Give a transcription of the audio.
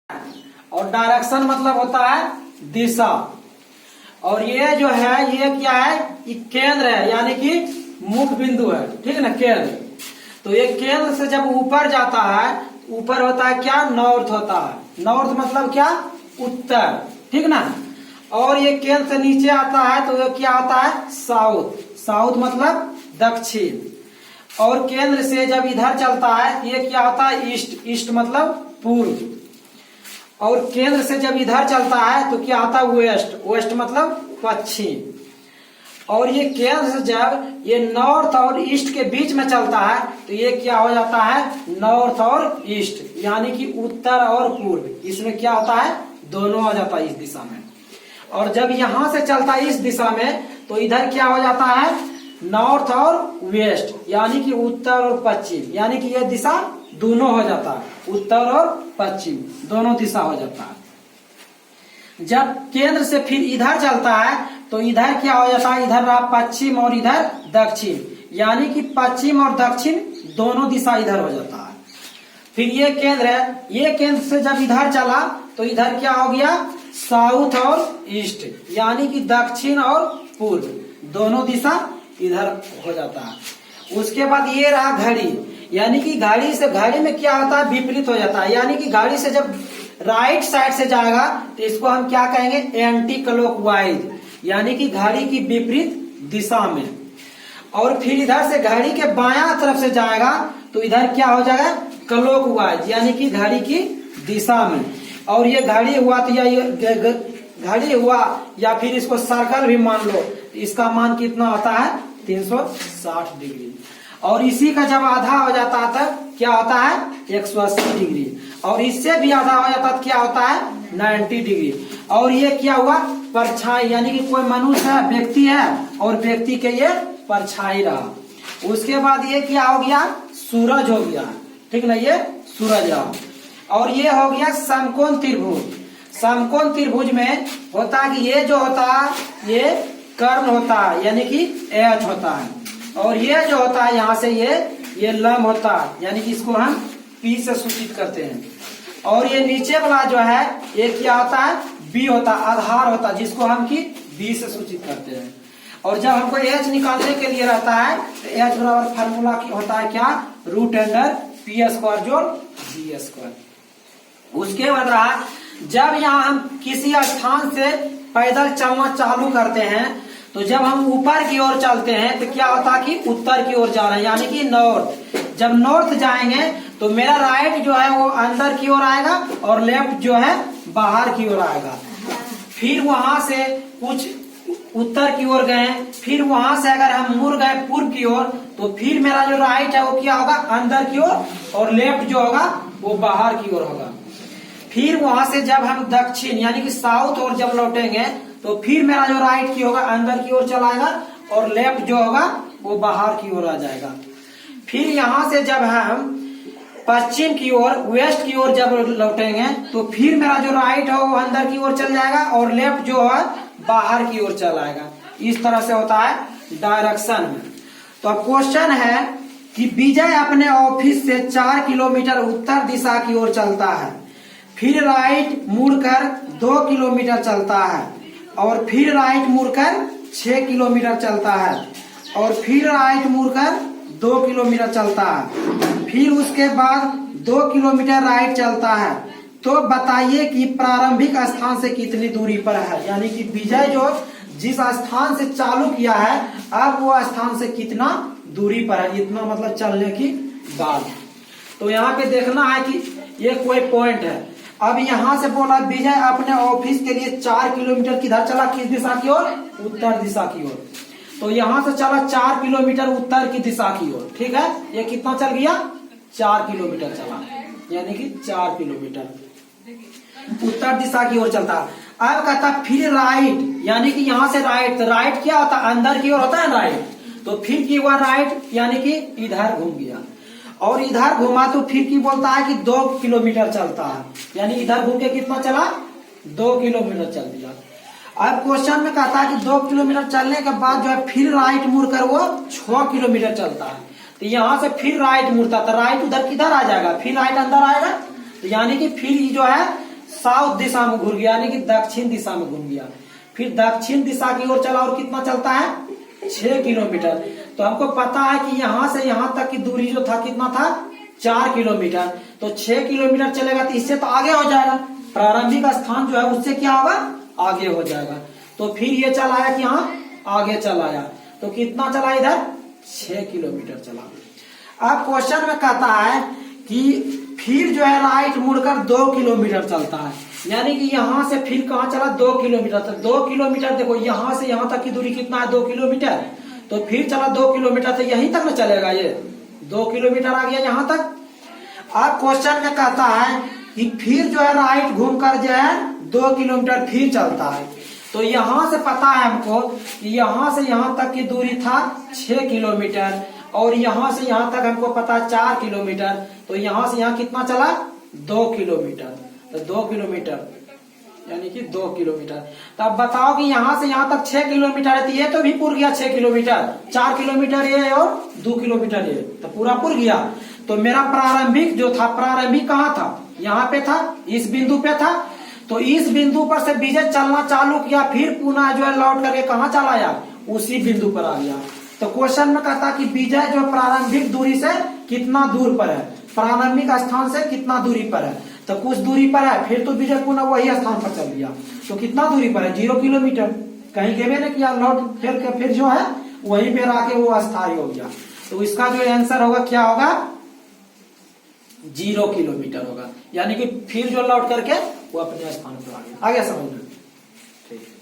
और डायरेक्शन मतलब होता है दिशा। और ये जो है ये क्या है, ये केंद्र है यानी कि मुख्य बिंदु है, ठीक है ना, केंद्र। तो ये केंद्र से जब ऊपर जाता है, ऊपर होता है क्या, नॉर्थ होता है। नॉर्थ मतलब क्या, उत्तर, ठीक ना। और ये केंद्र से नीचे आता है तो ये क्या आता है, साउथ। साउथ मतलब दक्षिण। और केंद्र से जब इधर चलता है ये क्या होता है, ईस्ट। ईस्ट मतलब पूर्व। और केंद्र से जब इधर चलता है तो क्या आता है, वेस्ट। वेस्ट मतलब पश्चिम। और ये केंद्र से जब ये नॉर्थ और ईस्ट के बीच में चलता है तो ये क्या हो जाता है, नॉर्थ और ईस्ट, यानी कि उत्तर और पूर्व। इसमें क्या होता है, दोनों आ जाता है इस दिशा में। और जब यहां से चलता है इस दिशा में तो इधर क्या हो जाता है, नॉर्थ और वेस्ट, यानी कि उत्तर और पश्चिम। यानी कि यह दिशा दोनों हो जाता है, उत्तर और पश्चिम दोनों दिशा हो जाता है। जब केंद्र से फिर इधर चलता है तो इधर क्या हो जाता है, इधर रहा पश्चिम और इधर दक्षिण, यानी कि पश्चिम और दक्षिण दोनों दिशा इधर हो जाता है। फिर ये केंद्र है, ये केंद्र से जब इधर चला तो इधर क्या हो गया, साउथ और ईस्ट, यानी कि दक्षिण और पूर्व दोनों दिशा इधर हो जाता है। उसके बाद ये रहा घड़ी, यानी कि घड़ी में क्या होता है, विपरीत हो जाता है। यानी कि घड़ी से जब राइट साइड से जाएगा तो इसको हम क्या कहेंगे, एंटी क्लॉकवाइज, यानी कि घड़ी की विपरीत दिशा में। और फिर इधर से घड़ी के बायां तरफ से जाएगा तो इधर क्या हो जाएगा, क्लॉकवाइज, यानी कि घड़ी की दिशा में। और ये घड़ी हुआ तो ये घड़ी हुआ या फिर इसको सर्कल भी मान लो, तो इसका मान कितना होता है, 360 डिग्री। और इसी का जब आधा हो जाता है तब क्या होता है, 180 डिग्री। और इससे भी आधा हो जाता है क्या होता है, 90 डिग्री। और ये क्या हुआ, परछाई, यानी कि कोई मनुष्य है, व्यक्ति है, और व्यक्ति के ये परछाई रहा। उसके बाद ये क्या हो गया, सूरज हो गया, ठीक ना, ये सूरज रहा। और ये हो गया समकोण त्रिभुज। समकोण त्रिभुज में होता है कि ये जो होता है ये कर्ण होता है, यानी कि एच होता है। और ये जो होता है यहाँ से ये लंब होता है, यानी कि इसको हम पी से सूचित करते हैं। और ये नीचे वाला जो है ये क्या होता है, बी होता है, आधार होता है, जिसको हम की बी से सूचित करते हैं। और जब हमको एच निकालने के लिए रहता है तो एच बराबर फार्मूला होता है क्या, रूट अंडर पी स्क्वायर जोड़ बी स्क्वायर। उसके बाद रहा, जब यहाँ हम किसी स्थान से पैदल चलना चालू करते हैं तो जब हम ऊपर की ओर चलते हैं तो क्या होता है कि उत्तर की ओर जा रहे हैं, यानी कि नॉर्थ। जब नॉर्थ जाएंगे तो मेरा राइट जो है वो अंदर की ओर आएगा और लेफ्ट जो है बाहर की ओर आएगा। फिर वहां से कुछ उत्तर की ओर गए, फिर वहां से अगर हम मुड़ गए पूर्व की ओर तो फिर मेरा जो राइट है वो क्या होगा, अंदर की ओर, और लेफ्ट जो होगा वो बाहर की ओर होगा। फिर वहां से जब हम दक्षिण यानी कि साउथ ओर जब लौटेंगे तो फिर मेरा जो राइट की होगा अंदर की ओर चलाएगा और लेफ्ट जो होगा वो बाहर की ओर आ जाएगा। फिर यहाँ से जब हम पश्चिम की ओर, वेस्ट की ओर जब लौटेंगे तो फिर मेरा जो राइट है वो अंदर की ओर चल जाएगा और लेफ्ट जो है बाहर की ओर चलाएगा। इस तरह से होता है डायरेक्शन में। तो अब क्वेश्चन है कि विजय अपने ऑफिस से 4 किलोमीटर उत्तर दिशा की ओर चलता है, फिर राइट मुड़कर 2 किलोमीटर चलता है, और फिर राइट मुड़कर 6 किलोमीटर चलता है, और फिर राइट मुड़कर 2 किलोमीटर चलता है, फिर उसके बाद 2 किलोमीटर राइट चलता है। तो बताइए कि प्रारंभिक स्थान से कितनी दूरी पर है, यानी कि विजय जो जिस स्थान से चालू किया है अब वो स्थान से कितना दूरी पर है, इतना मतलब चलने की बाद। तो यहाँ पे देखना है कि ये कोई पॉइंट है। अब यहाँ से बोला विजय अपने ऑफिस के लिए 4 किलोमीटर किधर चला, किस दिशा की ओर, उत्तर दिशा की ओर। तो यहाँ से चला 4 किलोमीटर उत्तर की दिशा की ओर, ठीक है। ये कितना चल गया, 4 किलोमीटर चला, यानी कि 4 किलोमीटर उत्तर दिशा की ओर चलता। अब कहता फिर राइट, यानी कि यहाँ से राइट, तो राइट क्या होता है, अंदर की ओर होता है राइट। तो फिर की हुआ राइट, यानी कि इधर घूम गया, और इधर घुमा तो फिर की बोलता है कि 2 किलोमीटर चलता है, यानी इधर घूम के कितना चला, 2 किलोमीटर चल दिया। अब क्वेश्चन में कहता है कि 2 किलोमीटर चलने के बाद जो है फिर राइट मुड़कर वो 6 किलोमीटर चलता है। तो यहाँ से फिर राइट मुड़ता, तो राइट उधर किधर आ जाएगा, फिर राइट अंदर आएगा, तो यानी कि फिर जो है साउथ दिशा में घूम गया, यानी कि दक्षिण दिशा में घूम गया। फिर दक्षिण दिशा की ओर चला और कितना चलता है 6 किलोमीटर। तो हमको पता है कि यहाँ से यहाँ तक की दूरी जो था कितना था 4 किलोमीटर। तो 6 किलोमीटर चलेगा तो इससे तो आगे हो जाएगा, प्रारंभिक स्थान जो है उससे क्या होगा आगे हो जाएगा। तो फिर ये चला आया कि यहाँ आगे चला आया, तो कितना चला इधर 6 किलोमीटर चला। अब क्वेश्चन में कहता है कि फिर जो है राइट मुड़कर 2 किलोमीटर चलता है, यानी कि यहाँ से फिर कहाँ चला 2 किलोमीटर। तो 2 किलोमीटर देखो यहाँ से यहाँ तक की दूरी कितना है 2 किलोमीटर। तो फिर चला 2 किलोमीटर, तो यहीं तक न चलेगा, ये 2 किलोमीटर आ गया यहाँ तक। अब क्वेश्चन में कहता है कि फिर जो है राइट घूमकर जो है 2 किलोमीटर फिर चलता है। तो यहाँ से पता है हमको कि यहाँ से यहाँ तक की दूरी था 6 किलोमीटर और यहाँ से यहाँ तक हमको पता 4 किलोमीटर। तो यहाँ से यहाँ कितना चला 2 किलोमीटर। तो 2 किलोमीटर यानी कि 2 किलोमीटर। तो अब बताओ कि यहाँ से यहाँ तक 6 किलोमीटर है, तो ये तो भी पूरा गया 6 किलोमीटर, 4 किलोमीटर ये और 2 किलोमीटर ये, तो पूरा पूरा गया। तो मेरा प्रारंभिक जो था, प्रारंभिक कहाँ था यहाँ पे था, इस बिंदु पे था। तो इस बिंदु पर से विजय चलना चालू किया, फिर पुनः जो है लौट करके कहाँ चला आया उसी बिंदु पर आ गया। तो क्वेश्चन में कहता कि विजय जो प्रारंभिक दूरी से कितना दूर पर है, प्रारंभिक स्थान से कितना दूरी पर है। तो कुछ दूरी पर है, फिर तो विजय पुनः वही स्थान पर चल गया। तो कितना दूरी पर है 0 किलोमीटर, कहीं गए नहीं किया, लौट फिर जो है वहीं पे आके वो अस्थायी हो गया। तो इसका जो आंसर होगा क्या होगा 0 किलोमीटर होगा, यानी कि फिर जो लौट करके वो अपने स्थान पर आ गया। आगे समझ में ठीक है।